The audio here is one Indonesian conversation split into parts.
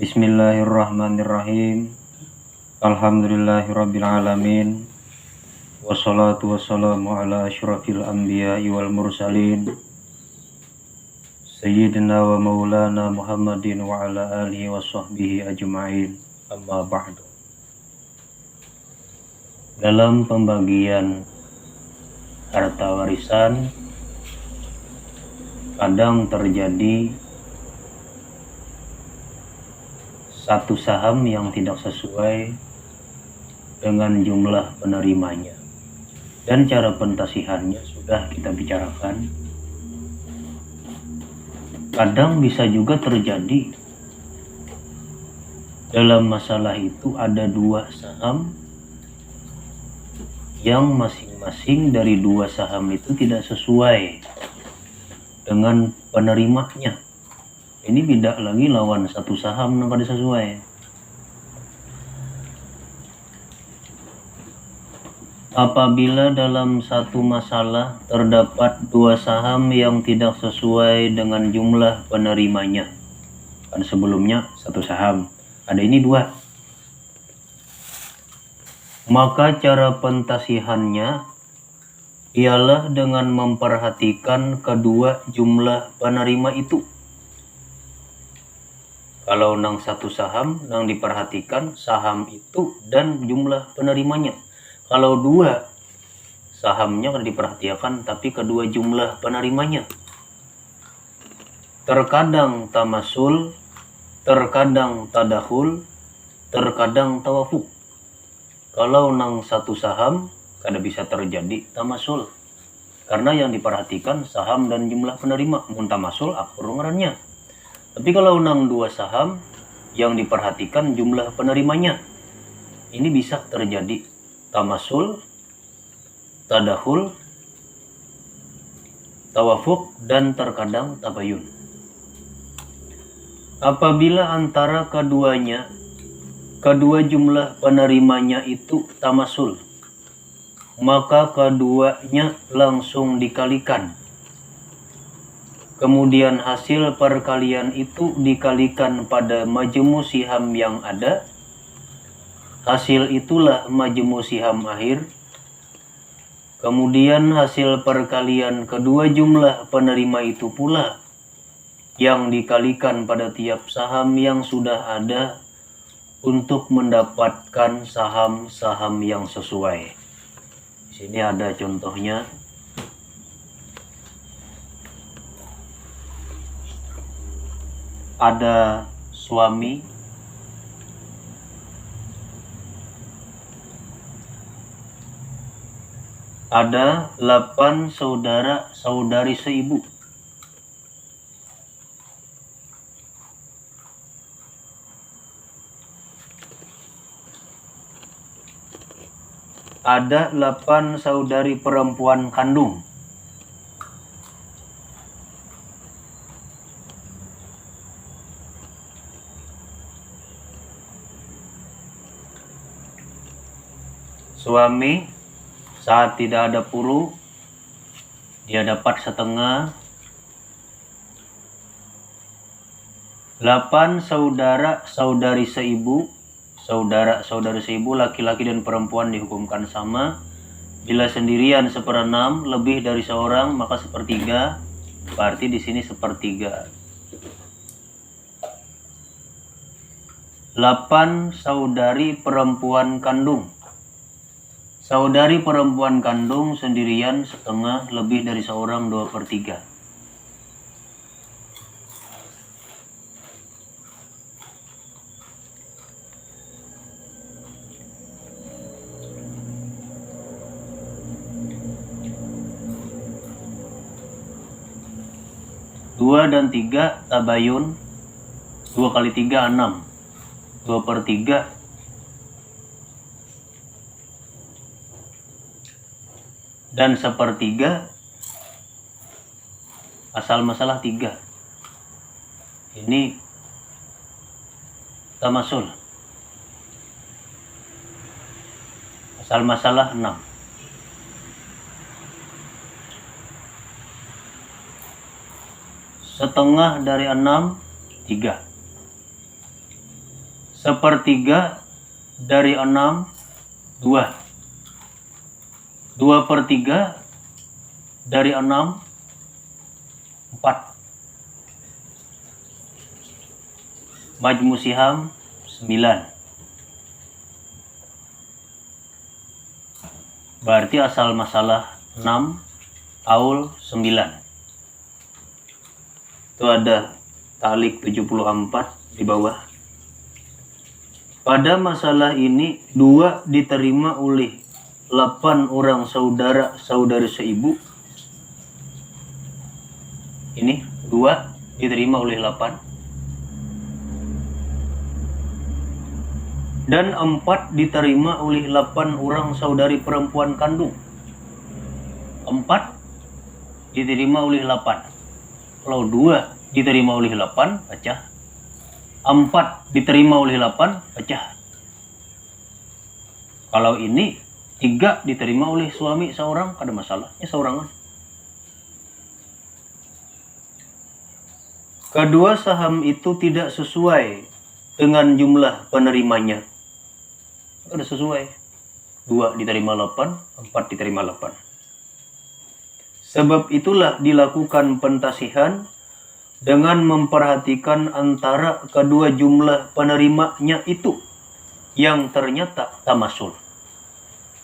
Bismillahirrahmanirrahim. Alhamdulillahirabbil alamin. Wassalatu wassalamu ala asyrafil anbiya'i wal mursalin. Sayyidina wa maulana Muhammadin wa ala alihi wa sahbihi ajma'in. Amma ba'du. Dalam pembagian harta warisan kadang terjadi satu saham yang tidak sesuai dengan jumlah penerimanya, dan cara pentasihannya sudah kita bicarakan. Kadang bisa juga terjadi dalam masalah itu ada dua saham yang masing-masing dari dua saham itu tidak sesuai dengan penerimanya. Ini beda lagi lawan satu saham yang kada sesuai. Apabila dalam satu masalah terdapat dua saham yang tidak sesuai dengan jumlah penerimanya, kan sebelumnya satu saham, ada ini dua, maka cara pentasihannya ialah dengan memperhatikan kedua jumlah penerima itu. Kalau nang satu saham, nang diperhatikan saham itu dan jumlah penerimanya. Kalau dua sahamnya kan diperhatikan tapi kedua jumlah penerimanya. Terkadang tamasul, terkadang tadahul, terkadang tawafuk. Kalau nang satu saham kada bisa terjadi tamasul, karena yang diperhatikan saham dan jumlah penerima. Mun tamasul akur ngarannya. Tapi kalau nang dua saham yang diperhatikan jumlah penerimanya, ini bisa terjadi tamasul, tadahul, tawafuk, dan terkadang tabayun. Apabila antara keduanya, kedua jumlah penerimanya itu tamasul, maka keduanya langsung dikalikan. Kemudian hasil perkalian itu dikalikan pada majmu siham yang ada. Hasil itulah majmu siham akhir. Kemudian hasil perkalian kedua jumlah penerima itu pula yang dikalikan pada tiap saham yang sudah ada untuk mendapatkan saham-saham yang sesuai. Di sini ada contohnya. Ada suami, ada 8 saudara-saudari seibu. Ada 8 saudari perempuan kandung. Suami saat tidak ada puru, dia dapat setengah. 8 saudara-saudari seibu, saudara-saudari seibu laki-laki dan perempuan dihukumkan sama. Bila sendirian 1/6, lebih dari seorang maka 1/3. Berarti di sini 1/3. 8 saudari perempuan kandung. Saudari perempuan kandung sendirian setengah, lebih dari seorang 2/3. Dua dan 3 tabayun. 2 kali 3 6. 2/3. Dan 1/3 asal masalah 3. Ini tamasul. Asal masalah 6. Setengah dari 6, 3. 1/3 dari 6, 2. 2/3 dari 6, 4. Majmu siham 9. Berarti asal masalah 6, aul 9. Itu ada talik 74 di bawah. Pada masalah ini 2 diterima oleh 8 orang saudari seibu. Ini 2 diterima oleh 8. Dan 4 diterima oleh 8 orang saudari perempuan kandung. 4 diterima oleh 8. Kalau 2 diterima oleh 8, pecah. 4 diterima oleh 8, pecah. Kalau ini 3 diterima oleh suami seorang, ada masalahnya seorangan. Kedua saham itu tidak sesuai dengan jumlah penerimanya. Ada sesuai. 2 diterima 8, 4 diterima 8. Sebab itulah dilakukan pentasihan dengan memperhatikan antara kedua jumlah penerimanya itu yang ternyata tamasul.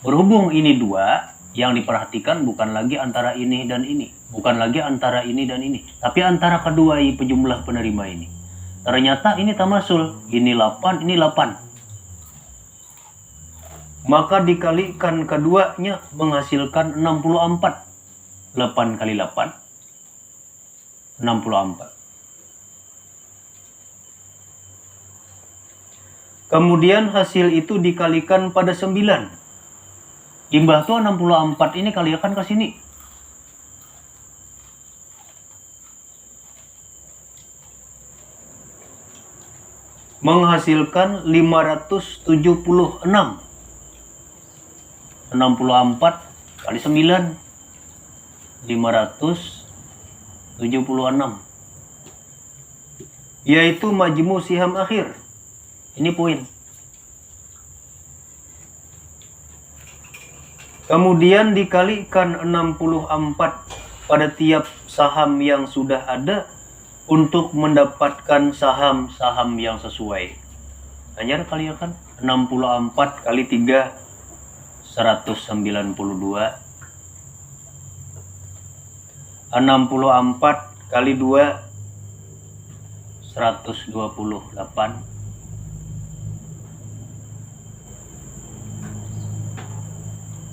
Berhubung ini 2, yang diperhatikan bukan lagi antara ini dan ini, bukan lagi antara ini dan ini, tapi antara kedua jumlah penerima ini. Ternyata ini tamasul, ini 8, ini 8. Maka dikalikan keduanya menghasilkan 64. 8 kali 8, 64. Kemudian hasil itu dikalikan pada 9. Imbah tuh 64 ini kalikan ke sini. Menghasilkan 576. 64 kali 9. 576, yaitu majmu siham akhir. Ini poin. Kemudian dikalikan 64 pada tiap saham yang sudah ada untuk mendapatkan saham-saham yang sesuai. Hanya kalikan 64 kali 3, 192. 64 kali 2, 128.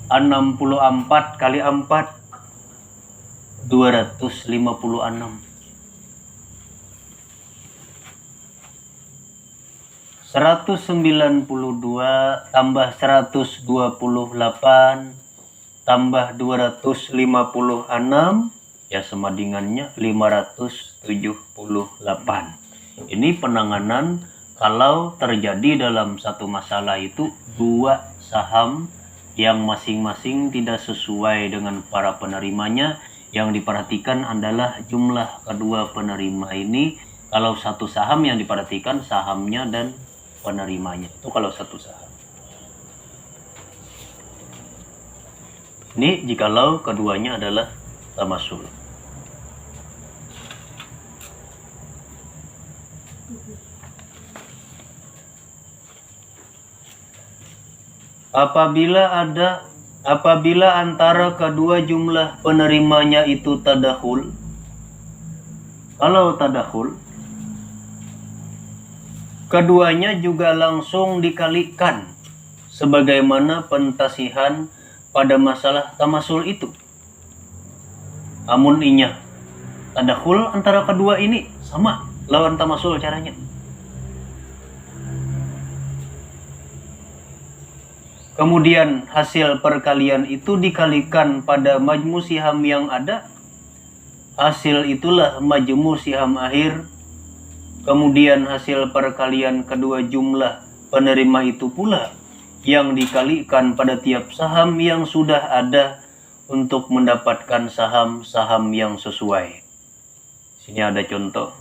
64 kali 4, 256. 192 tambah 128 tambah 256, ya semadingannya 578. Ini penanganan kalau terjadi dalam satu masalah itu 2 saham yang masing-masing tidak sesuai dengan para penerimanya. Yang diperhatikan adalah jumlah kedua penerima ini. Kalau satu saham yang diperhatikan sahamnya dan penerimanya. Itu kalau satu saham. Ini jikalau keduanya adalah tamasul. Apabila antara kedua jumlah penerimanya itu tadahul. Kalau tadahul, keduanya juga langsung dikalikan sebagaimana pentasihan pada masalah tamasul itu. Amun inya tadahul antara kedua ini sama lawan tamasul caranya. Kemudian hasil perkalian itu dikalikan pada majmu siham yang ada. Hasil itulah majmu siham akhir. Kemudian hasil perkalian kedua jumlah penerima itu pula yang dikalikan pada tiap saham yang sudah ada untuk mendapatkan saham-saham yang sesuai. Sini ada contoh.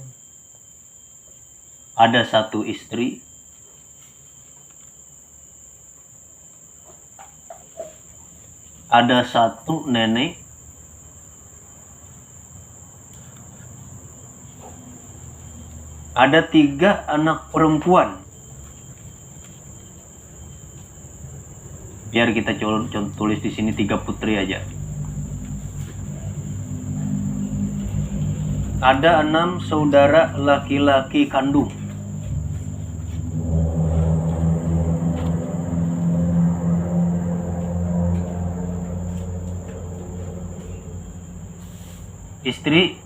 Ada satu istri ada 1 nenek, ada 3 anak perempuan. Biar kita tulis di sini 3 putri aja. Ada 6 saudara laki-laki kandung. Istri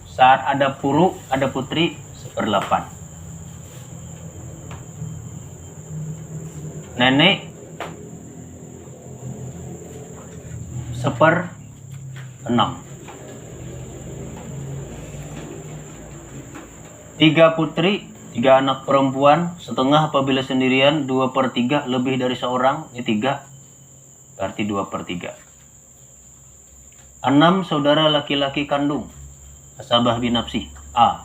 saat ada puru, ada putri 1/8. Nenek 1/6. 3 putri, 3 anak perempuan, setengah apabila sendirian, 2/3 lebih dari seorang, ini 3, berarti 2/3. 6 saudara laki-laki kandung, asabah binafsi, A.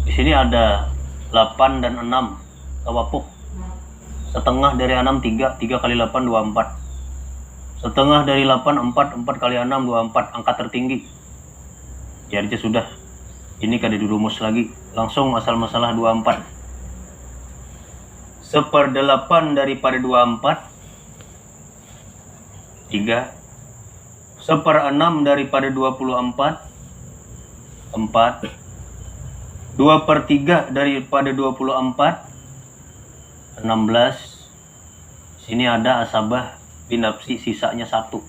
Di sini ada 8 dan 6 tawafuk. Setengah dari 6 3, 3 kali 8 24. Setengah dari 8 4, 4 kali 6 24, angka tertinggi. Jadi sudah. Ini kada dirumus lagi, langsung asal masalah 24. 1/8 daripada 24 3. 1/6 daripada 24 4. 2/3 daripada 24 16. Sini ada asabah binafsi, sisanya 1.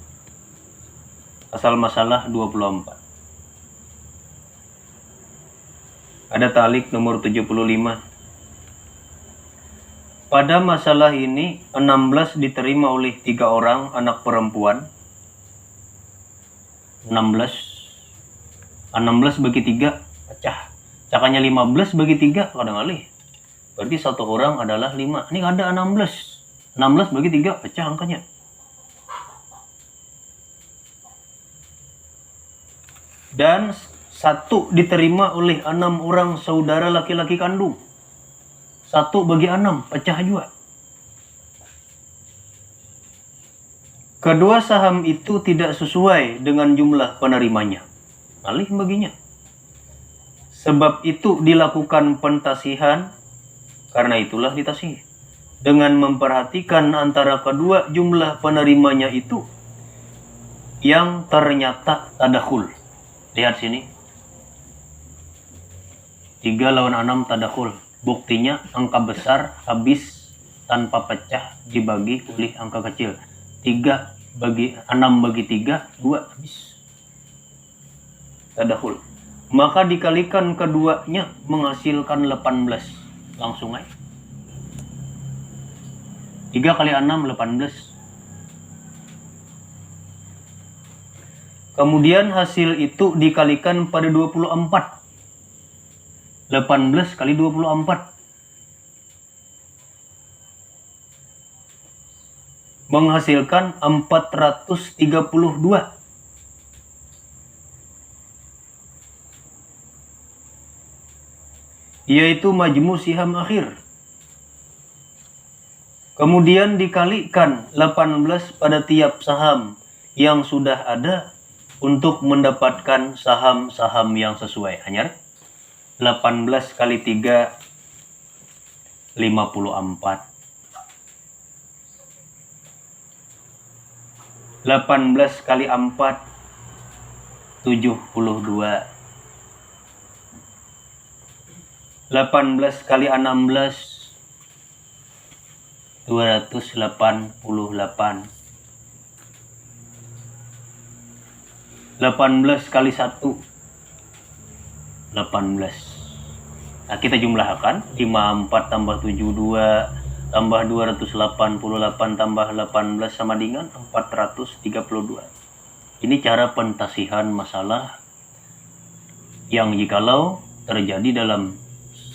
Asal masalah 24. Ada talik nomor 75. Pada masalah ini 16 diterima oleh 3 orang anak perempuan. 16 bagi 3 pecah. Cakannya 15 bagi 3 kadang kali. Berarti 1 orang adalah 5. Ini ada 16. 16 bagi 3 pecah angkanya. Dan 1 diterima oleh 6 orang saudara laki-laki kandung. 1 bagi 6 pecah juga. Kedua saham itu tidak sesuai dengan jumlah penerimanya. Alih baginya. Sebab itu dilakukan pentasihan, karena itulah ditasih. Dengan memperhatikan antara kedua jumlah penerimanya itu yang ternyata tadakhul. Lihat sini. 3 lawan 6 tadakhul. Buktinya angka besar habis tanpa pecah dibagi oleh angka kecil. 6 bagi 3, 2 habis. Tadakhul. Maka dikalikan keduanya menghasilkan 18. Langsung aja. 3 kali 6 18. Kemudian hasil itu dikalikan pada 24. 18 kali 24. Menghasilkan 432. Yaitu majmu siham akhir. Kemudian dikalikan 18 pada tiap saham yang sudah ada untuk mendapatkan saham-saham yang sesuai. Anyar 18 kali 3 54. 18 kali 4 72. 18 kali 16 288. 18 kali 1 18. Nah, kita jumlahkan 54 tambah 72 tambah 288 tambah 18 sama dengan 432. Ini cara pentasihan masalah yang jikalau terjadi dalam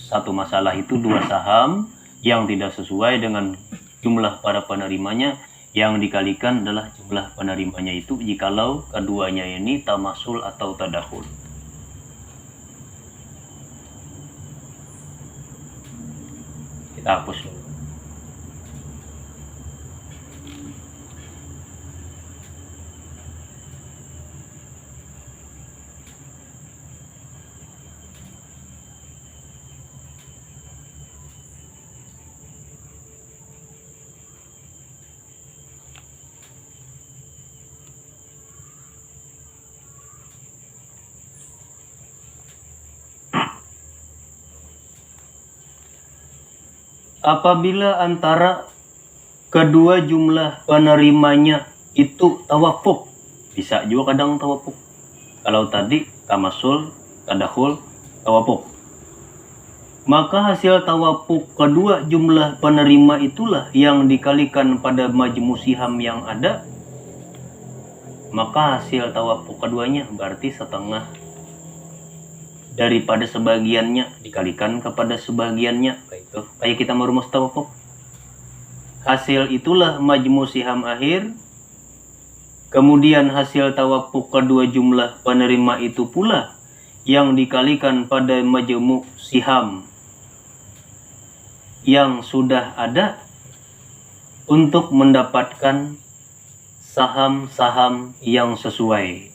satu masalah itu 2 saham yang tidak sesuai dengan jumlah para penerimanya, Yang dikalikan adalah jumlah penerimanya itu jikalau keduanya ini tamasul atau tadakhul. Kita hapus dulu. Apabila antara kedua jumlah penerimanya itu tawafuk, bisa juga kadang tawafuk. Kalau tadi tamasul, tadakhul, tawafuk, maka hasil tawafuk kedua jumlah penerima itulah yang dikalikan pada majmu siham yang ada, maka hasil tawafuk keduanya berarti setengah daripada sebagiannya dikalikan kepada sebagiannya. Itu kayak kita merumus tawafuk. Hasil itulah majmu siham akhir. Kemudian hasil tawafuk kedua jumlah penerima itu pula yang dikalikan pada majmu siham yang sudah ada untuk mendapatkan saham-saham yang sesuai.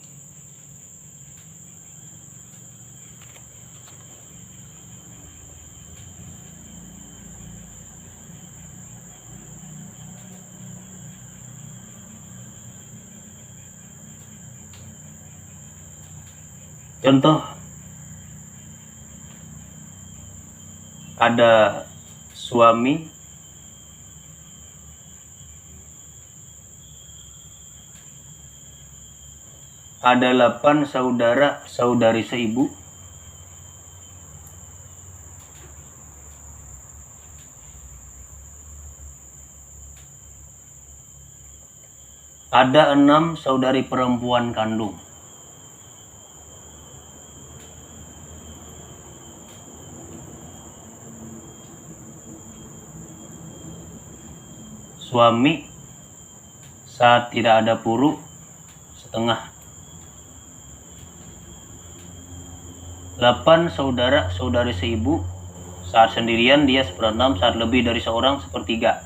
Contoh, ada suami ada 8 saudara saudari seibu, ada 6 saudari perempuan kandung. Suami saat tidak ada puru setengah. 8 saudara saudari seibu, saat sendirian dia 1/6, saat lebih dari seorang 1/3.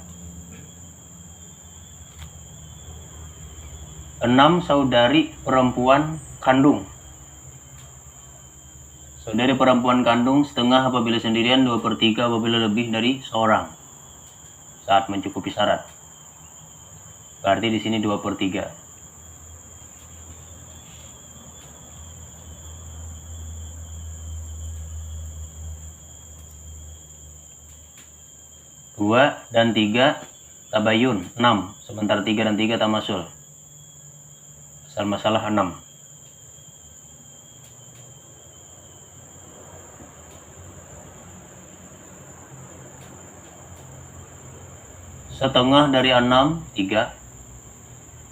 6 saudari perempuan kandung. Saudari perempuan kandung setengah apabila sendirian, 2/3 apabila lebih dari seorang saat mencukupi syarat. Berarti di sini 2/3. Dua dan 3 tabayun 6, sementara 3 dan 3 tamasul. Asal masalah 6. Setengah dari 6 3,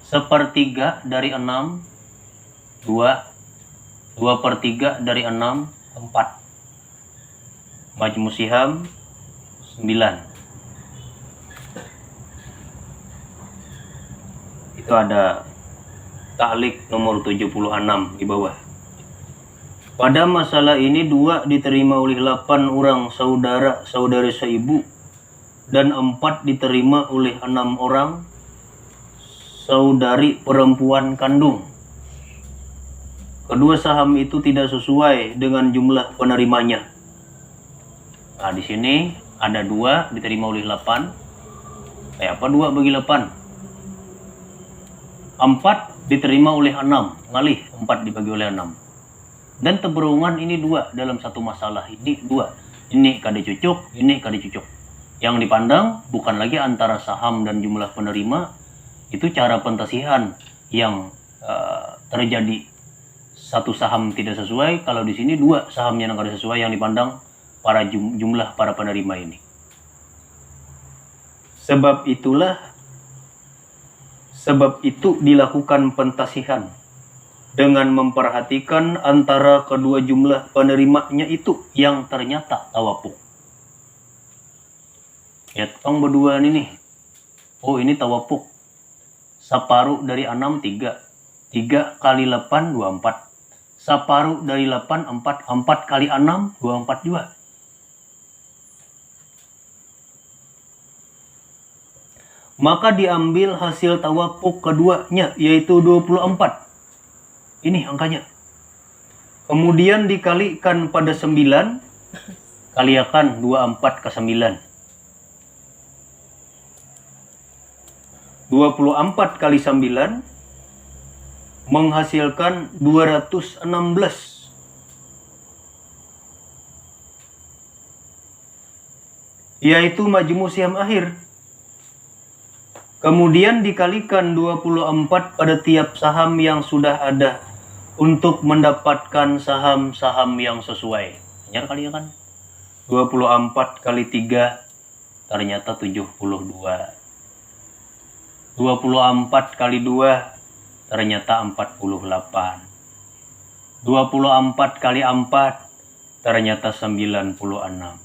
1/3 dari 6 2, 2/3 dari 6 4. Majmu siham 9. Itu ada ta'liq nomor 76 di bawah. Pada masalah ini 2 diterima oleh 8 orang saudara saudari seibu dan 4 diterima oleh 6 orang saudari perempuan kandung. Kedua saham itu tidak sesuai dengan jumlah penerimanya. Nah, di sini ada 2 diterima oleh 8. Kayak apa 2 bagi 8? 4 diterima oleh 6. Ngalih 4 dibagi oleh 6. Dan teberungan ini 2 dalam satu masalah. Ini 2. Ini kada cocok, ini kada cocok. Yang dipandang bukan lagi antara saham dan jumlah penerima, itu cara pentasihan yang terjadi. Satu saham tidak sesuai, kalau di sini 2 saham yang kada sesuai yang dipandang para jumlah para penerima ini. Sebab itu dilakukan pentasihan dengan memperhatikan antara kedua jumlah penerimanya itu yang ternyata tawafuk. Ya, tong berdua ini. Oh, ini tawafuk. Separuh dari 6, 3. 3 kali 8, 24. Separuh dari 8, 4. 4 kali 6, 24 juga. Maka diambil hasil tawafuk keduanya, yaitu 24. Ini angkanya. Kemudian dikalikan pada 9, kaliakan 24 ke 9. 24 kali 9 menghasilkan 216. Yaitu majmu' siham akhir. Kemudian dikalikan 24 pada tiap saham yang sudah ada untuk mendapatkan saham-saham yang sesuai. Benar kali ya kan? 24 kali 3 ternyata 72. 24 kali 2 ternyata 48. 24 kali 4 ternyata 96.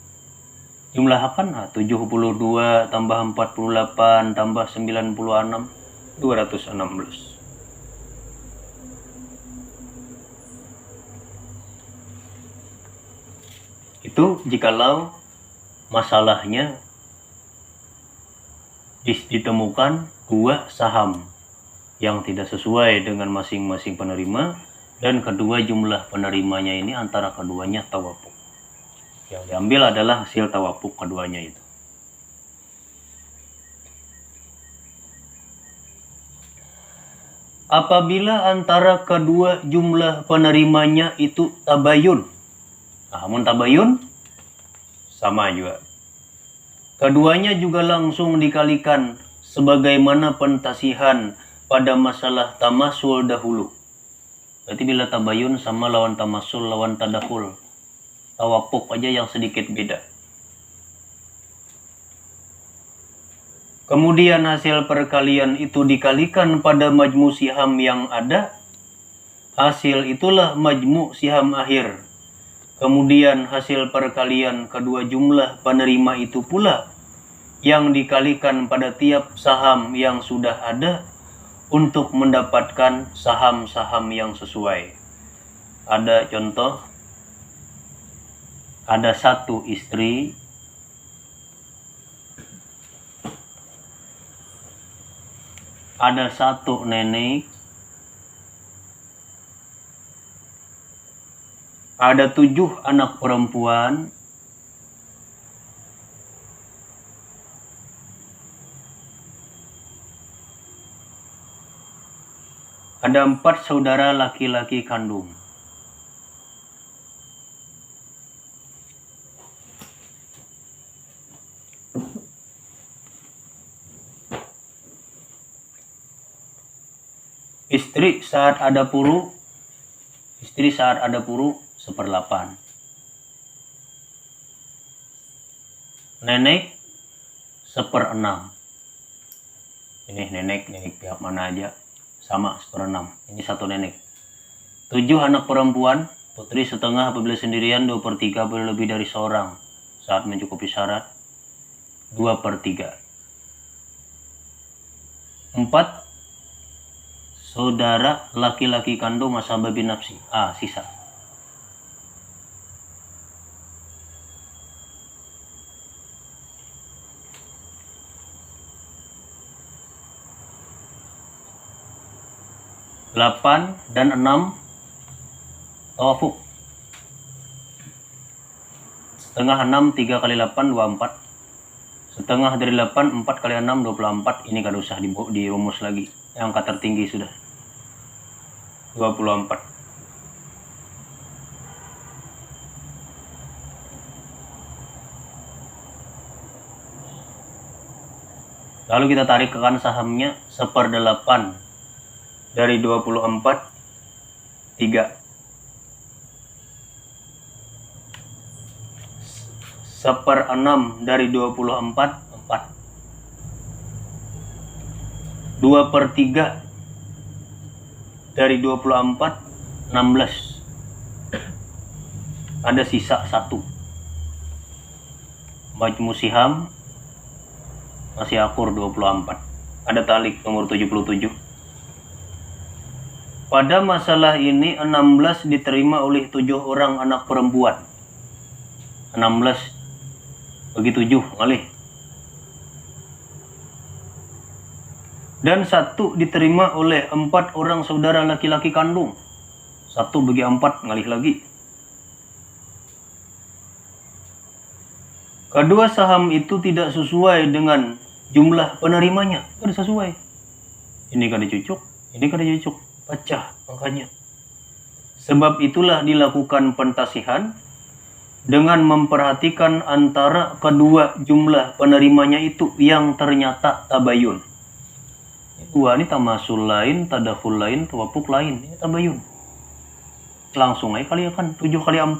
Jumlahkan 72 tambah 48 tambah 96, 216. Itu jikalau masalahnya ditemukan dua saham yang tidak sesuai dengan masing-masing penerima, dan kedua jumlah penerimanya ini antara keduanya tawafuk. Yang diambil adalah hasil tawafuk keduanya itu. Apabila antara kedua jumlah penerimanya itu tabayun. Namun tabayun sama juga. Keduanya juga langsung dikalikan sebagaimana pentasihan pada masalah tamasul dahulu. Berarti bila tabayun sama lawan tamasul lawan tadakhul. Tawafuk aja yang sedikit beda. Kemudian hasil perkalian itu dikalikan pada majmu' siham yang ada. Hasil itulah majmu' siham akhir. Kemudian hasil perkalian kedua jumlah penerima itu pula yang dikalikan pada tiap saham yang sudah ada untuk mendapatkan saham-saham yang sesuai. Ada contoh. Ada satu istri, ada satu nenek, ada 7 anak perempuan, ada 4 saudara laki-laki kandung. Istri saat ada puru 1/8. Nenek 1/6. Ini nenek pihak mana aja sama 1/6. Ini satu nenek. 7 anak perempuan, putri setengah apabila sendirian, 2/3 apabila lebih dari seorang saat mencukupi syarat, 2/3. 4 saudara laki-laki kandung masabah bin nafsi. Sisa. Delapan dan 6 tawafuk. Setengah 6, 3 kali 8, 24. Setengah dari 8, 4 kali 6, 24. Ini kan usah dirumus lagi. Yang angka tertinggi sudah 24. Lalu kita tarik ke kan sahamnya 1/8 dari 24, 3. 1/6 dari 24, 4. 2/3 dari 24, 16. Ada sisa 1. Majmu' siham masih akur 24. Ada talik nomor 77. Pada masalah ini 16 diterima oleh 7 orang anak perempuan. 16 bagi 7 kali. Dan 1 diterima oleh 4 orang saudara laki-laki kandung. 1 bagi 4 ngalih lagi. Kedua saham itu tidak sesuai dengan jumlah penerimanya. Kada sesuai. Ini kada cocok, ini kada cocok. Pecah angkanya. Sebab itulah dilakukan pentasihan dengan memperhatikan antara kedua jumlah penerimanya itu yang ternyata tabayun. Dua ini tamasul lain, tadakhul lain, tawafuk lain. Ini tabayun. Langsung aja kalikan 7 kali 4.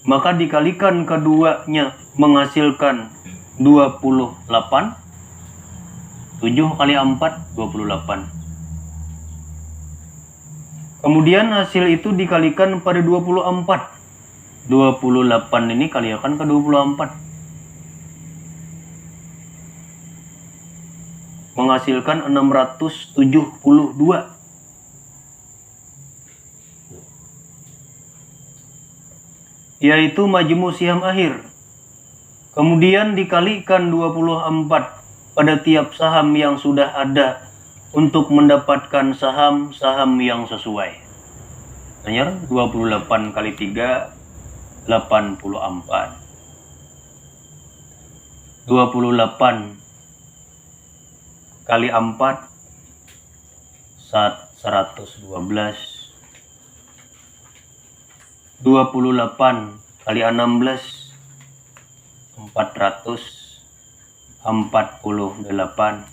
Maka dikalikan keduanya menghasilkan 28. 7 kali 4 28. Kemudian hasil itu dikalikan pada 24. 28 ini kalikan ke 24. Menghasilkan 672. Yaitu majmu siham akhir. Kemudian dikalikan 24 pada tiap saham yang sudah ada untuk mendapatkan saham-saham yang sesuai. Nanya 28 kali 3 84. 28 kali 4 112. 28 kali 16 448.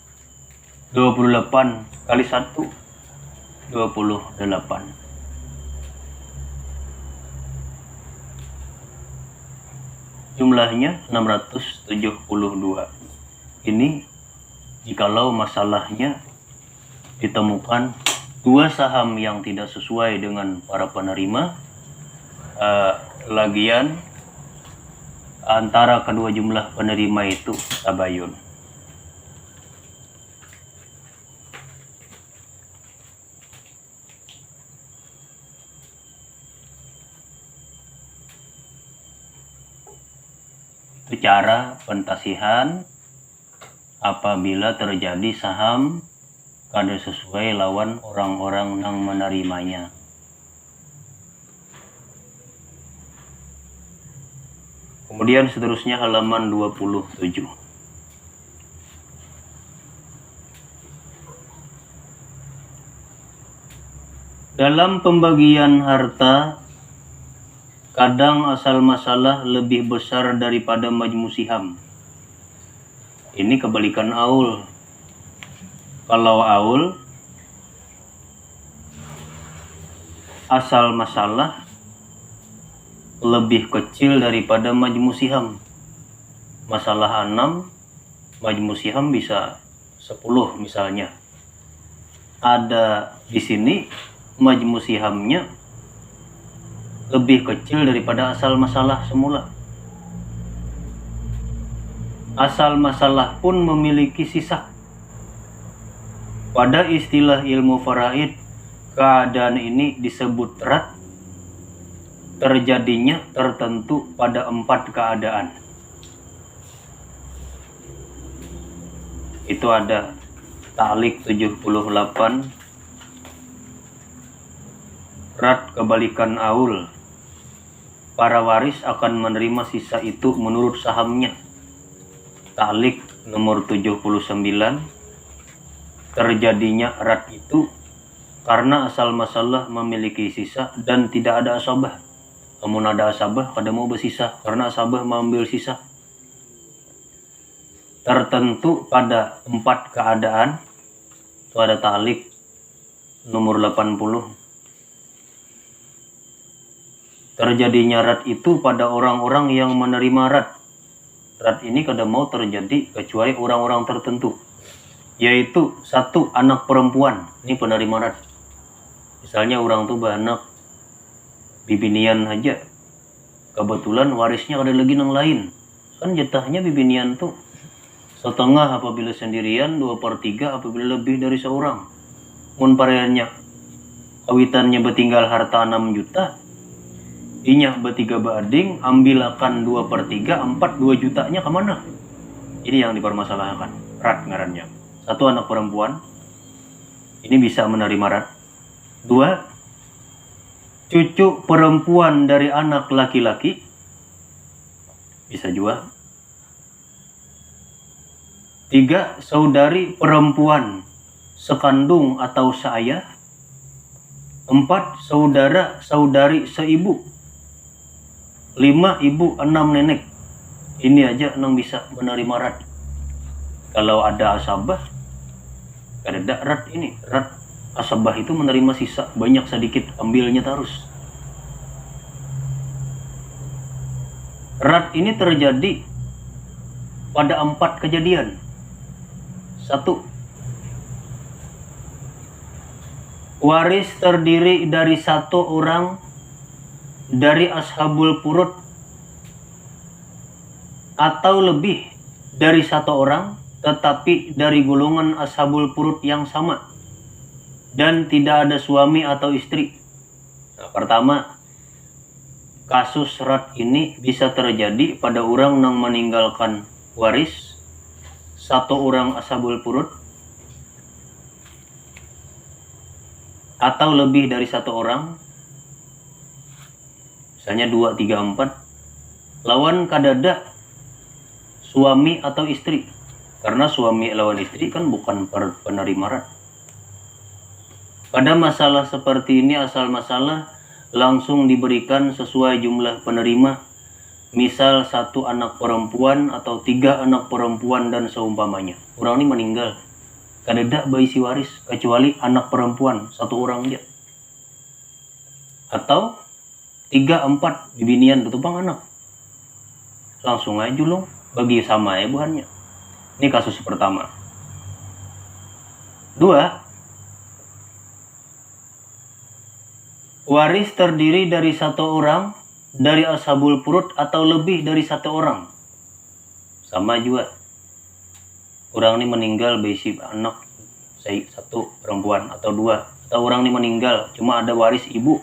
28 kali 1 28. Jumlahnya 672. Ini jikalau masalahnya ditemukan 2 saham yang tidak sesuai dengan para penerima, lagian antara kedua jumlah penerima itu tabayun. Cara pentasihan apabila terjadi saham kada sesuai lawan orang-orang yang menerimanya. Kemudian seterusnya halaman 27. Dalam pembagian harta, kadang asal masalah lebih besar daripada majmu siham. Ini kebalikan aul. Kalau aul, asal masalah lebih kecil daripada majmu siham. Masalah 6, majmu siham bisa 10 misalnya. Ada di sini majmu sihamnya lebih kecil daripada asal masalah semula. Asal masalah pun memiliki sisa. Pada istilah ilmu faraid, keadaan ini disebut rat. Terjadinya tertentu pada 4 keadaan. Itu ada ta'liq 78, rat kebalikan aul. Para waris akan menerima sisa itu menurut sahamnya. Ta'liq nomor 79, terjadinya rat itu karena asal masalah memiliki sisa dan tidak ada asabah. Namun ada asabah kada mau bersisa karena asabah mengambil sisa. Tertentu pada 4 keadaan. Itu ada ta'liq nomor 80. Terjadinya rat itu pada orang-orang yang menerima rat. Rat ini kada mau terjadi kecuali orang-orang tertentu. Yaitu 1 anak perempuan. Ini penerima rat. Misalnya orang tuh beranak bibinian aja. Kebetulan warisnya ada lagi yang lain. Kan jatahnya bibinian tuh setengah apabila sendirian, 2/3 apabila lebih dari seorang. Mun pareannya awitannya betinggal harta 6 juta, inya bertiga bading, ambilakan 2/3, 2 jutanya kemana? Ini yang dipermasalahkan. Rat ngarannya. 1, anak perempuan, ini bisa menerima rat. 2, cucu perempuan dari anak laki-laki, bisa juga. 3, saudari perempuan sekandung atau seayah. 4, saudara-saudari seibu. 5, ibu 6 nenek. Ini aja nang bisa menerima rat. Kalau ada asabah, ada rat ini. Rat asabah itu menerima sisa banyak sedikit, ambilnya terus. Rat ini terjadi pada 4 kejadian. 1, waris terdiri dari 1 orang dari ashabul furud atau lebih dari 1 orang tetapi dari golongan ashabul furud yang sama dan tidak ada suami atau istri. Nah, pertama, kasus rat ini bisa terjadi pada orang yang meninggalkan waris 1 orang ashabul furud atau lebih dari 1 orang, misalnya 2, 3, 4, lawan kadada suami atau istri, karena suami lawan istri kan bukan penerima rat. Pada masalah seperti ini, asal masalah langsung diberikan sesuai jumlah penerima, misal 1 anak perempuan atau 3 anak perempuan dan seumpamanya. Orang ini meninggal, kadada baisi waris kecuali anak perempuan 1 orang dia, atau 3, 4 bibinian ketupang anak, langsung aja julung bagi sama ya buhannya. Ini kasus pertama. 2, waris terdiri dari 1 orang dari ashabul furud atau lebih dari 1 orang. Sama juga. Orang ini meninggal berisi anak 1 perempuan atau 2, atau orang ini meninggal cuma ada waris ibu.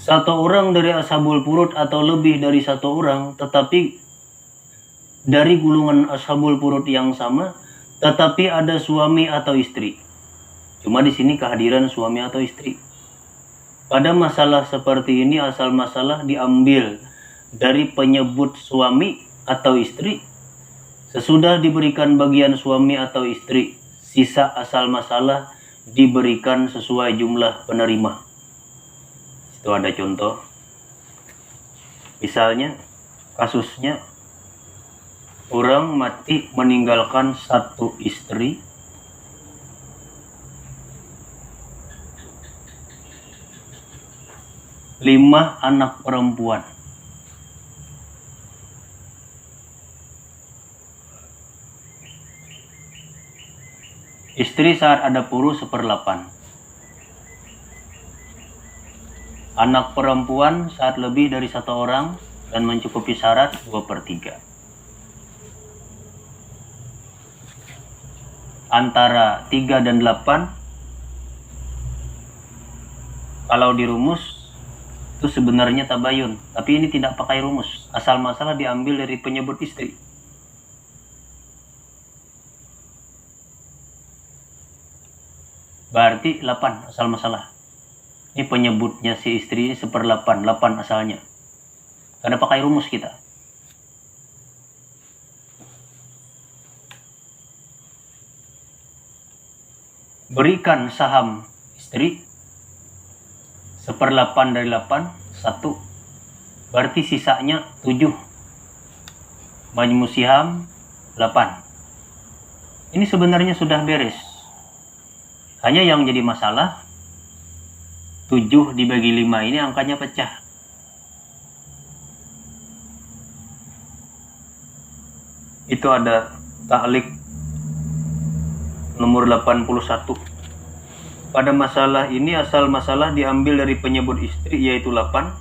Satu orang dari ashabul furud atau lebih dari 1 orang tetapi dari golongan ashabul furud yang sama tetapi ada suami atau istri. Cuma di sini kehadiran suami atau istri. Pada masalah seperti ini asal masalah diambil dari penyebut suami atau istri. Sesudah diberikan bagian suami atau istri, sisa asal masalah diberikan sesuai jumlah penerima. Itu ada contoh. Misalnya kasusnya orang mati meninggalkan 1 istri, 5 anak perempuan. Istri saat ada puru 1/8. Anak perempuan saat lebih dari 1 orang dan mencukupi syarat 2/3. Antara 3 dan 8 kalau dirumus itu sebenarnya tabayun, tapi ini tidak pakai rumus, asal masalah diambil dari penyebut istri. Berarti 8 asal masalah. Ini penyebutnya si istri ini 1/8, 8 asalnya. Karena pakai rumus kita. Berikan saham istri 1/8 dari 8, 1. Berarti sisanya 7. Majmusiham 8. Ini sebenarnya sudah beres. Hanya yang jadi masalah 7 dibagi 5 ini angkanya pecah. Itu ada ta'liq nomor 81. Pada masalah ini asal masalah diambil dari penyebut istri yaitu 8.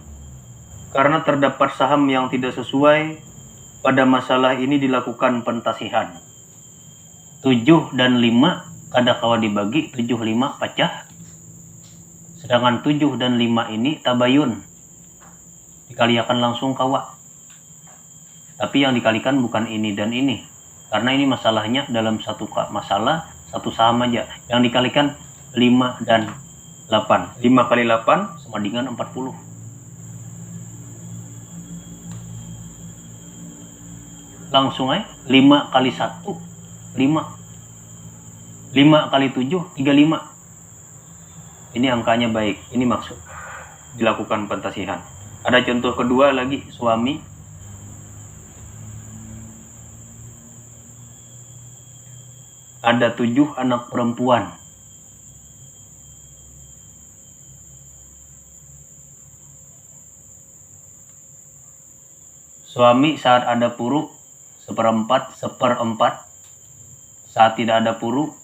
Karena terdapat saham yang tidak sesuai, pada masalah ini dilakukan pentasihan. 7 dan 5 kada kawa dibagi, 7 5 pecah. Sedangkan 7 dan 5 ini tabayun, dikaliakan langsung kawa. Tapi yang dikalikan bukan ini dan ini, karena ini masalahnya dalam satu masalah satu saham aja. Yang dikalikan 5 dan 8. 5 kali 8 sama dengan 40. Langsung aja 5 kali 1 5. 5 kali 7 35. Ini angkanya baik. Ini maksud dilakukan pentasihan. Ada contoh kedua lagi, suami ada 7 anak perempuan. Suami saat ada puru seperempat, saat tidak ada puru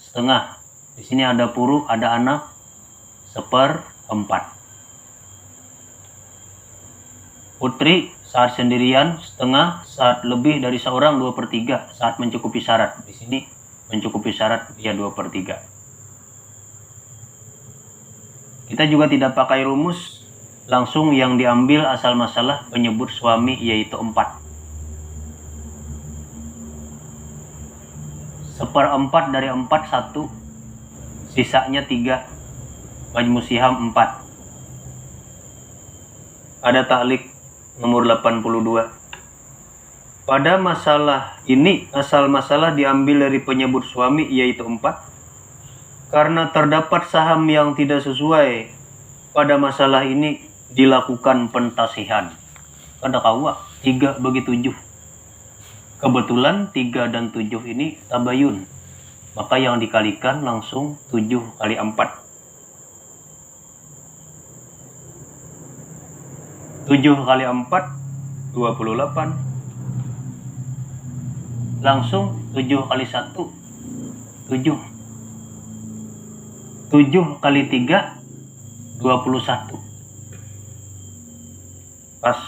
setengah. Di sini ada puru, ada anak seperempat. Putri saat sendirian setengah, saat lebih dari seorang 2/3, saat mencukupi syarat. Di sini mencukupi syarat dia 2/3. Kita juga tidak pakai rumus, langsung yang diambil asal masalah penyebut suami yaitu 4. Seperempat dari 4 1, sisanya 3, majmu siham 4. Ada taklik nomor 82. Pada masalah ini asal masalah diambil dari penyebut suami yaitu 4. Karena terdapat saham yang tidak sesuai, pada masalah ini dilakukan pentasihan. Kada kawa 3 bagi 7. Kebetulan 3 dan 7 ini tabayun, maka yang dikalikan langsung 7 kali 4. 7 kali 4 28. Langsung 7 kali 1 7. 7 kali 3 21. Pas.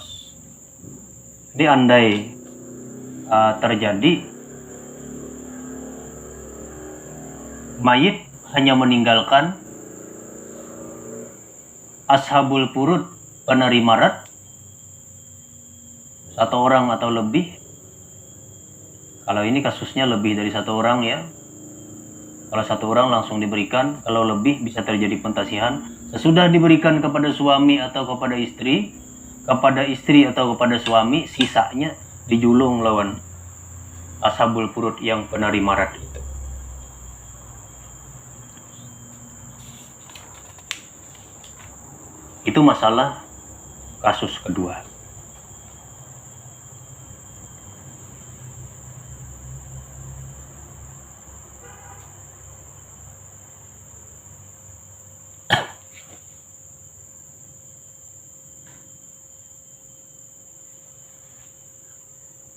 Jadi andai terjadi mayit hanya meninggalkan ashabul furud penerima rat 1 orang atau lebih. Kalau ini kasusnya lebih dari 1 orang ya. Kalau 1 orang langsung diberikan, kalau lebih bisa terjadi pentasihan. Sesudah diberikan kepada suami atau kepada istri atau kepada suami, sisanya dijulung lawan ashabul furud yang penerima rat itu. Itu masalah kasus kedua.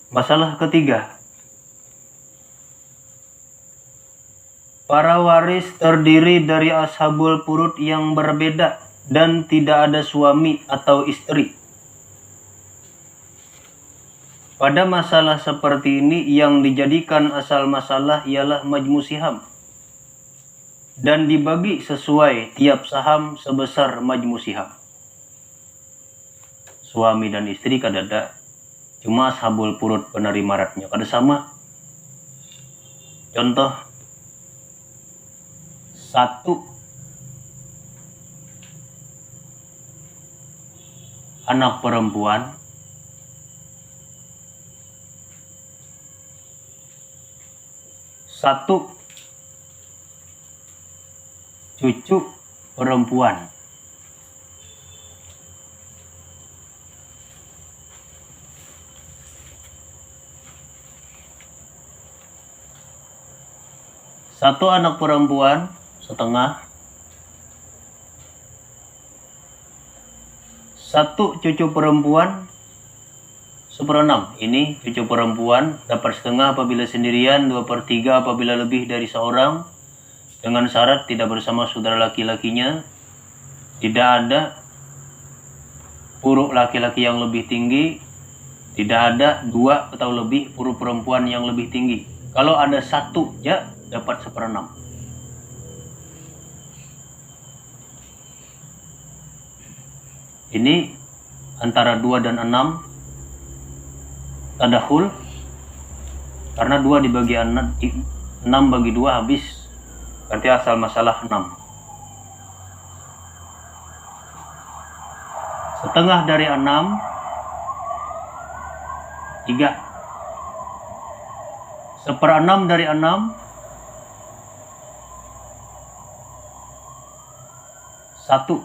Masalah ketiga. Para waris terdiri dari ashabul furud yang berbeda dan tidak ada suami atau istri. Pada masalah seperti ini yang dijadikan asal masalah ialah majmu siham dan dibagi sesuai tiap saham sebesar majmu siham. Suami dan istri kada ada, cuma ashabul furud penerima ratnya kada sama. Contoh 1 anak perempuan, 1 cucu perempuan. Satu anak perempuan setengah, 1 cucu perempuan 1/6. Ini cucu perempuan dapat setengah apabila sendirian, 2/3 apabila lebih dari seorang, dengan syarat tidak bersama saudara laki-lakinya, tidak ada puru laki-laki yang lebih tinggi, tidak ada 2 atau lebih puru perempuan yang lebih tinggi. Kalau ada 1 ya dapat 1/6. Ini antara 2 dan 6 tadakhul, karena 2 dibagi 6 bagi 2 habis, berarti asal masalah 6. Setengah dari 6 3. 1/6 dari 6 1.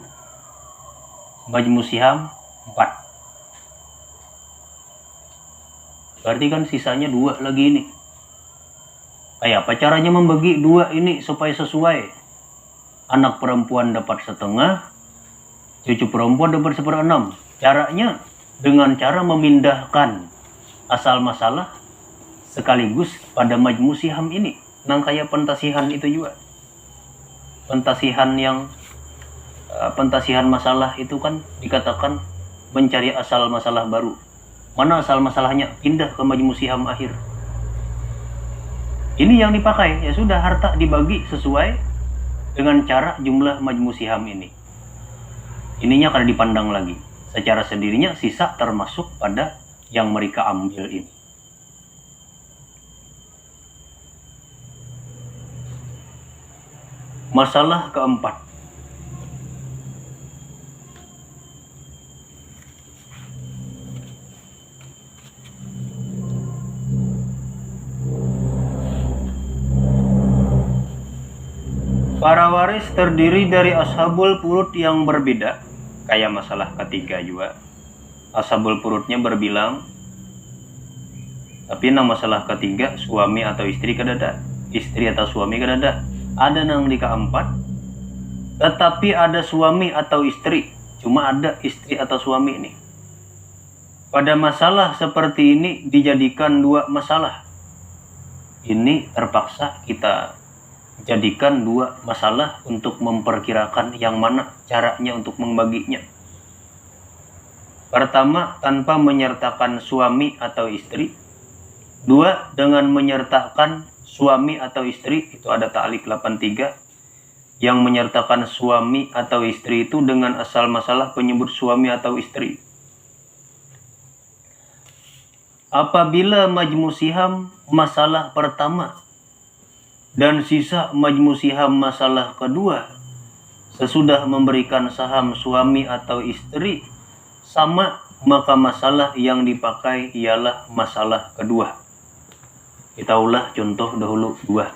Majmu siham 4. Berarti kan sisanya 2 lagi ini. Kayak apa caranya membagi 2 ini supaya sesuai? Anak perempuan dapat 1/2, cucu perempuan dapat 1/6. Caranya dengan cara memindahkan asal masalah sekaligus pada majmu siham ini. Nah, kayak pentasihan itu juga. Pentasihan masalah itu kan dikatakan mencari asal masalah baru. Mana asal masalahnya? Pindah ke majmu siham akhir. Ini yang dipakai, ya sudah, harta dibagi sesuai dengan cara jumlah majmu siham ini. Ininya kada dipandang lagi. Secara sendirinya sisa termasuk pada yang mereka ambil ini. Masalah keempat. Para waris terdiri dari ashabul furud yang berbeda. Kayak masalah ketiga juga. Ashabul furudnya berbilang. Tapi nang masalah ketiga, suami atau istri kadada. Istri atau suami kadada. Ada nang di keempat. Tetapi ada suami atau istri. Cuma ada istri atau suami ini. Pada masalah seperti ini dijadikan 2 masalah. Ini terpaksa kita jadikan 2 masalah untuk memperkirakan yang mana caranya untuk membaginya. Pertama, tanpa menyertakan suami atau istri. 2, dengan menyertakan suami atau istri. Itu ada ta'liq 83 yang menyertakan suami atau istri itu dengan asal masalah penyebut suami atau istri. Apabila majmu siham masalah pertama dan sisa majmu siham masalah kedua sesudah memberikan saham suami atau istri sama, maka masalah yang dipakai ialah masalah kedua. Kita ulah contoh dahulu 2.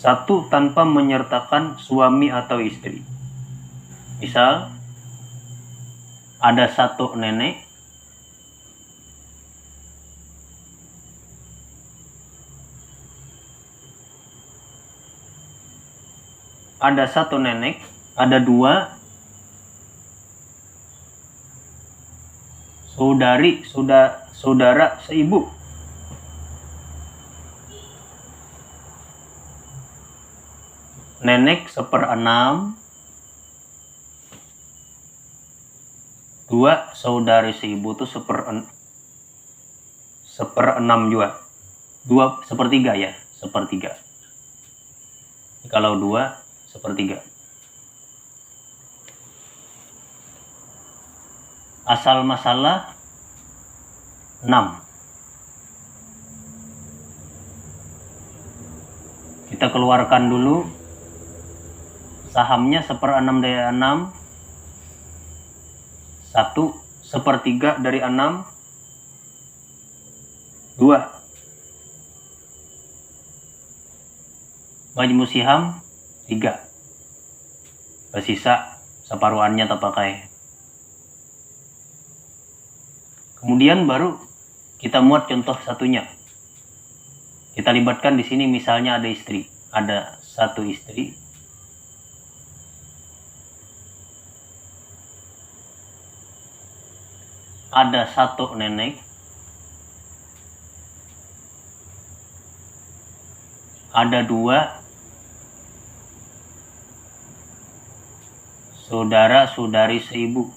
1, tanpa menyertakan suami atau istri. Misal ada 1 nenek, ada 1 nenek, ada 2 saudara seibu. Nenek 1/6, 2 saudari seibu tuh 1/6 juga. 2/3 ya, 1/3. Kalau 2 1/3. Asal masalah 6. Kita keluarkan dulu sahamnya 1/6 dari 6. 1 1/3 dari 6. 2 majmu siham 3. Bersisa separuhannya tak pakai. Kemudian baru kita muat contoh satunya. Kita libatkan di sini misalnya ada istri. Ada 1 istri. Ada 1 nenek. ada 2 saudara-saudari seibu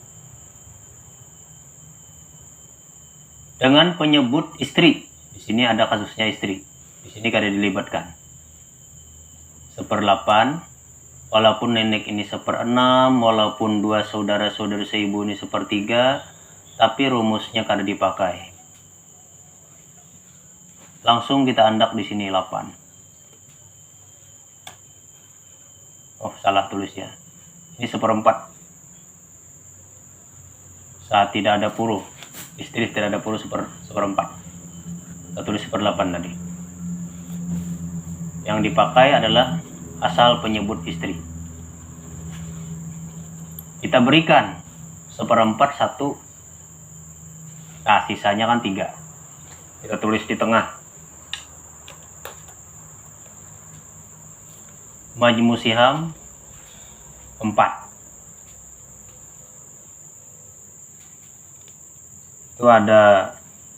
dengan penyebut istri. Di sini ada kasusnya istri. Di sini kada dilibatkan. 1/8, walaupun nenek ini 1/6, walaupun 2 saudara-saudari seibu ini 1/3, tapi rumusnya kada dipakai. Langsung kita andak di sini 8. Oh, salah tulis ya. Ini 1/4. Saat tidak ada puru, istri tidak ada puru 1/4. Kita tulis 1/8 tadi. Yang dipakai adalah asal penyebut istri. Kita berikan 1/4 1. Nah, sisanya kan 3. Kita tulis di tengah. Majmu siham 4. Itu ada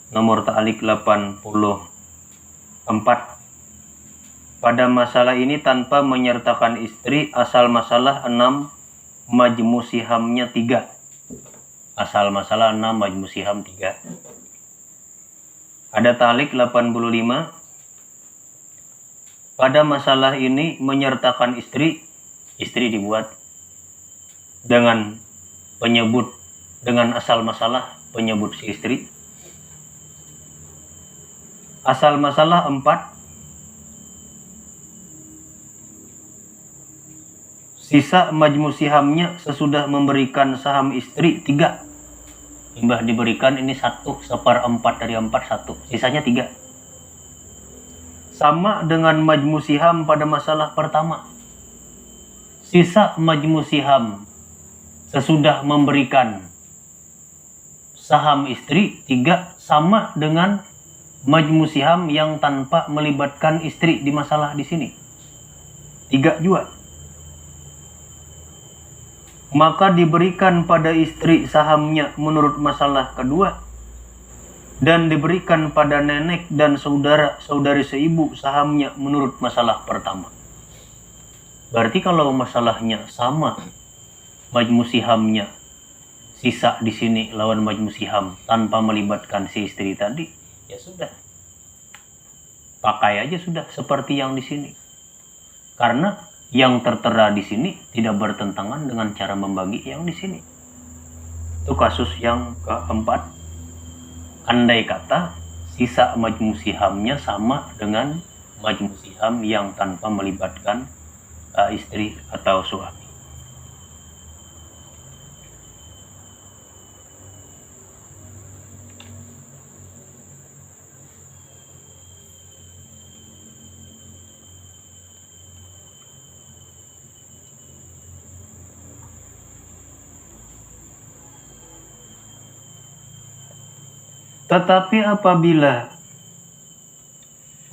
nomor ta'alik 84. Pada masalah ini tanpa menyertakan istri, asal masalah 6, majmu sihamnya 3. Asal masalah 6, majmu siham 3. Ada ta'alik 85. Pada masalah ini menyertakan istri dibuat dengan penyebut, dengan asal masalah penyebut si istri. Asal masalah 4, sisa majmu sihamnya sesudah memberikan saham istri 3. Imbah diberikan ini 1, 1/4 dari 4, 1. Sisanya 3. Sama dengan majmu siham pada masalah pertama. Sisa majmu siham sesudah memberikan saham istri 3 sama dengan majmu siham yang tanpa melibatkan istri di masalah di sini. 3 juga. Maka diberikan pada istri sahamnya menurut masalah kedua, dan diberikan pada nenek dan saudara-saudari seibu sahamnya menurut masalah pertama. Berarti kalau masalahnya sama, majmu sihamnya sisa di sini lawan majmu siham tanpa melibatkan si istri tadi, ya sudah. Pakai aja sudah seperti yang di sini. Karena yang tertera di sini tidak bertentangan dengan cara membagi yang di sini. Itu kasus yang keempat. Andai kata sisa majmu sihamnya sama dengan majmu siham yang tanpa melibatkan istri atau suami. Tetapi apabila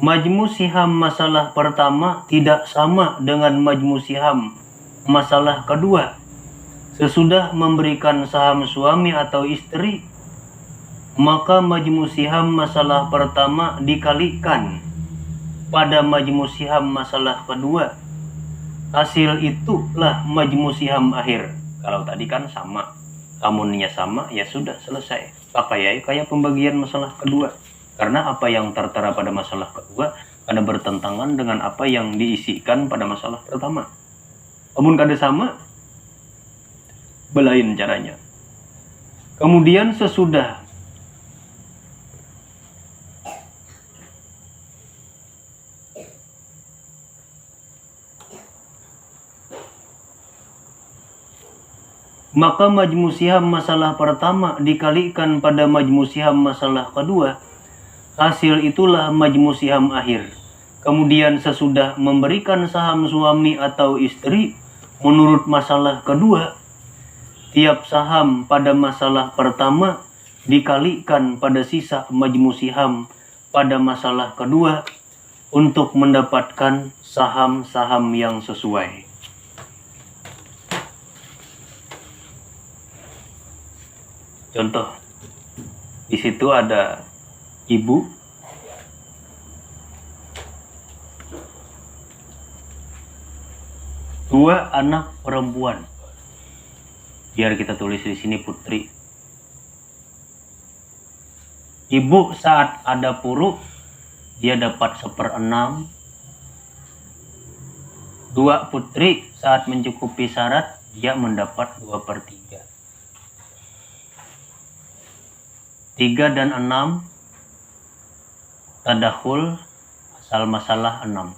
majmu siham masalah pertama tidak sama dengan majmu siham masalah kedua, sesudah memberikan saham suami atau istri, maka majmu siham masalah pertama dikalikan pada majmu siham masalah kedua. Hasil itulah majmu siham akhir. Kalau tadi kan sama, amunnya sama, ya sudah selesai. Pakai kayak pembagian masalah kedua. Karena apa yang tertera pada masalah kedua ada bertentangan dengan apa yang diisikan pada masalah pertama. Amun kada sama, belain caranya. Kemudian sesudah maka majmu siham masalah pertama dikalikan pada majmu siham masalah kedua, hasil itulah majmu siham akhir. Kemudian sesudah memberikan saham suami atau istri menurut masalah kedua, tiap saham pada masalah pertama dikalikan pada sisa majmu siham pada masalah kedua untuk mendapatkan saham-saham yang sesuai. Contoh, di situ ada ibu 2 anak perempuan. Biar kita tulis di sini putri. Ibu saat ada puru, dia dapat 1/6. 2 putri saat mencukupi syarat, dia mendapat 2/3. 3 dan 6 tadakhul, asal masalah 6.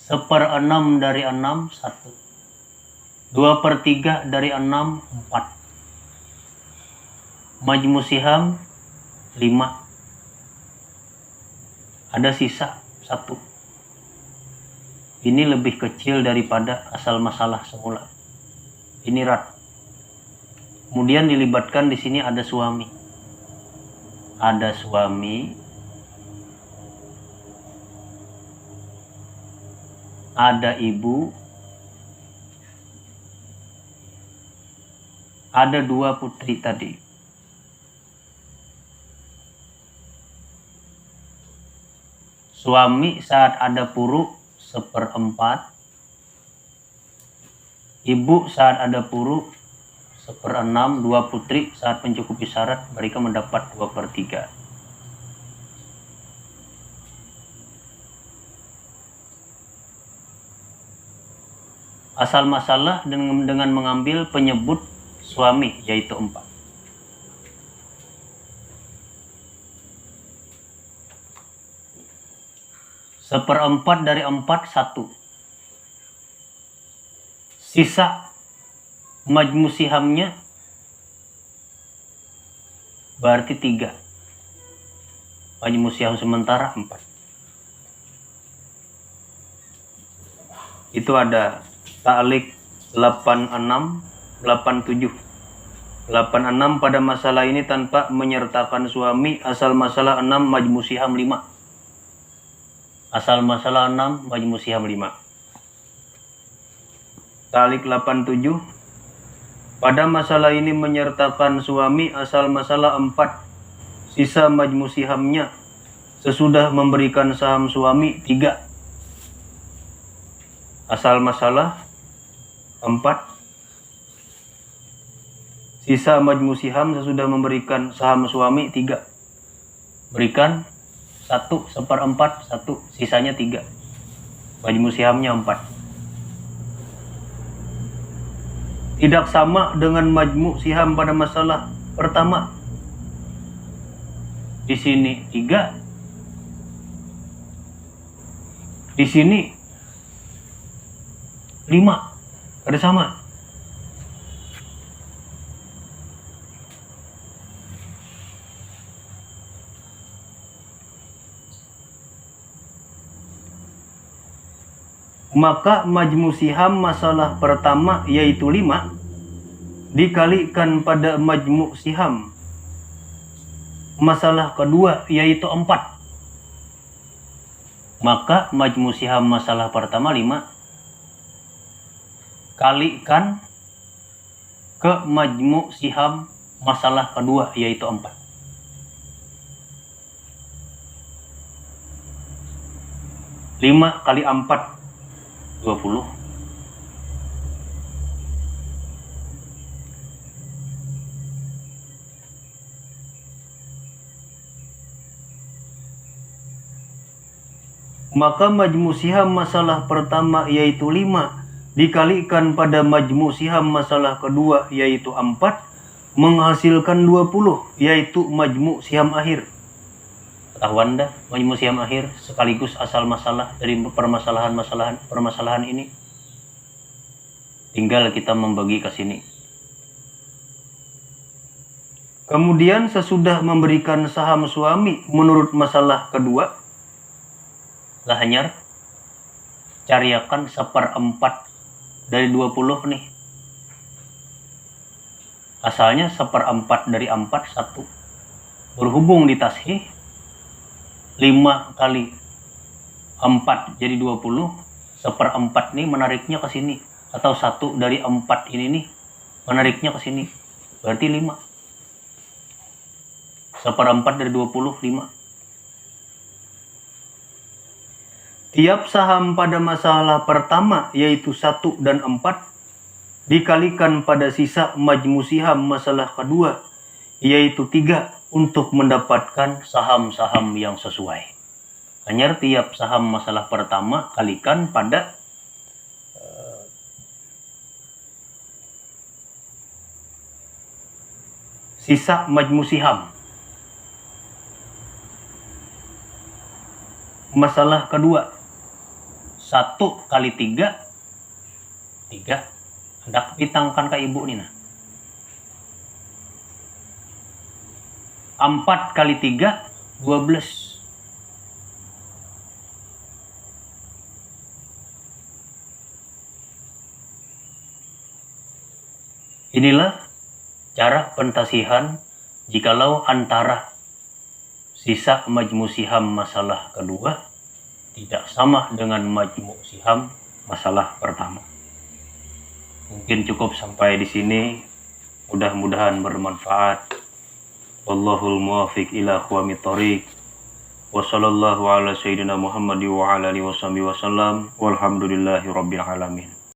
1/6 dari 6 1. 2/3 dari 6 4. Majmu siham 5. Ada sisa 1. Ini lebih kecil daripada asal masalah semula. Ini rat. Kemudian dilibatkan di sini ada suami. Ada suami. Ada ibu. Ada 2 putri tadi. Suami saat ada puru 1/4. Ibu saat ada puru 1/6. 2 putri saat mencukupi syarat, mereka mendapat 2/3. Asal masalah dengan mengambil penyebut suami, yaitu 4. Seperempat dari 4 1. Sisa majmu sihamnya berarti 3. Majmu siham sementara 4. Itu ada ta'liq 86 87. 86 pada masalah ini tanpa menyertakan suami, asal masalah 6 majmu siham 5. Asal masalah 6 majmu siham 5. Ta'liq 87 pada masalah ini menyertakan suami, asal masalah 4. Sisa majmu sihamnya sesudah memberikan saham suami 3. Asal masalah 4. Sisa majmu siham sesudah memberikan saham suami 3. Berikan 1 1/4 1, sisanya 3. Majmu sihamnya 4. Tidak sama dengan majmu siham pada masalah pertama. Di sini 3. Di sini 5. Ada sama. Maka majmu siham masalah pertama yaitu 5 dikalikan pada majmu siham masalah kedua yaitu 4. Maka majmu siham masalah pertama 5 kalikan ke majmu siham masalah kedua yaitu 4. 5 kali 4 20. Maka majmu siham masalah pertama yaitu 5 dikalikan pada majmu siham masalah kedua yaitu 4 menghasilkan 20, yaitu majmu siham akhir. Ketahuan dah, majmu siham akhir sekaligus asal masalah dari permasalahan ini. Tinggal kita membagi ke sini. Kemudian sesudah memberikan saham suami menurut masalah kedua, lahanyar cariakan 1/4 dari 20 nih. Asalnya 1/4 dari 4 1. Berhubung di tashih 5 kali 4 jadi 20. 1/4 nih menariknya ke sini, atau 1 dari 4 ini nih menariknya ke sini, berarti 5. 1/4 dari 20 5. Tiap saham pada masalah pertama yaitu 1 dan 4 dikalikan pada sisa majmu siham masalah kedua yaitu 3 untuk mendapatkan saham-saham yang sesuai. Hanya tiap saham masalah pertama kalikan pada sisa majmu siham masalah kedua 1 kali 3 hendak pitangkan ke ibu nih nah. 4 kali 3 12. Inilah cara pentasihan jikalau antara sisa majmu siham masalah kedua tidak sama dengan majmu siham masalah pertama. Mungkin cukup sampai di sini. Mudah-mudahan bermanfaat. Wallahul muwaffiq ila aqwamit thoriq. Wa sallallahu ala sayyidina Muhammad wa ala alihi wasallam. Walhamdulillahi rabbil alamin.